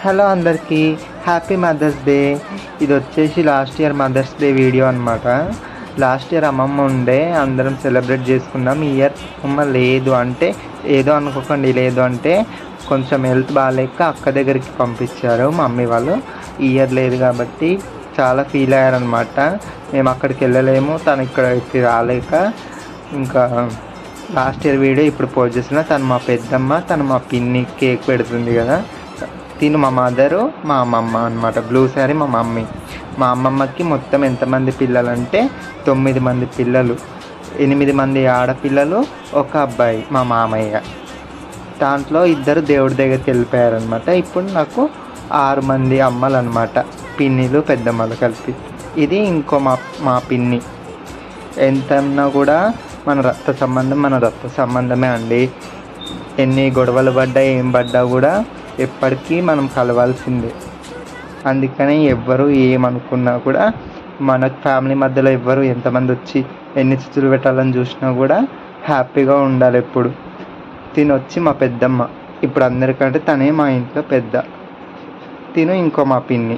Hello అందరికీ, happy mother's day. ఇది వచ్చేసి last year mother's day video అనమాట. లాస్ట్ ఇయర్ అమ్మమ్మ ఉండే, అందరం సెలబ్రేట్ చేసుకున్నాం. ఈ ఇయర్ అమ్మ లేదు అంటే ఏదో అనుకోకండి, లేదు అంటే కొంచెం హెల్త్ బాగాలేక అక్క దగ్గరికి పంపించారు మమ్మీ వాళ్ళు. ఈ ఇయర్ లేదు కాబట్టి చాలా ఫీల్ అయ్యారనమాట. మేము అక్కడికి వెళ్ళలేము, తను ఇక్కడికి రాలేక. ఇంకా లాస్ట్ ఇయర్ వీడియో ఇప్పుడు పోస్ట్ చేసిన. తను మా పెద్దమ్మ, తను మా పిన్ని కేక్ పెడుతుంది కదా. తిను మా మదరు, మా అమ్మమ్మ అనమాట. బ్లూ శారీ మా మమ్మీ. మా అమ్మమ్మకి మొత్తం ఎంతమంది పిల్లలు అంటే 9 మంది పిల్లలు, 8 మంది ఆడపిల్లలు, ఒక అబ్బాయి మా మామయ్య. దాంట్లో 2 దేవుడి దగ్గరికి వెళ్ళిపోయారనమాట. ఇప్పుడు నాకు 6 మంది అమ్మలు అనమాట, పిన్నిలు పెద్దమ్మలు కలిపి. ఇది ఇంకో మా పిన్ని. ఎంతన్నా కూడా మన రక్త సంబంధమే అండి. ఎన్ని గొడవలు పడ్డా ఏం పడ్డా కూడా ఎప్పటికీ మనం కలవాల్సిందే. అందుకని ఎవ్వరు ఏమనుకున్నా కూడా మన ఫ్యామిలీ మధ్యలో ఎవ్వరు ఎంతమంది వచ్చి ఎన్ని చిచ్చులు పెట్టాలని చూసినా కూడా హ్యాపీగా ఉండాలి ఎప్పుడు. తినొచ్చి మా పెద్దమ్మ. ఇప్పుడు అందరికంటే తనే మా ఇంట్లో పెద్ద. తిను ఇంకో మా పిన్ని.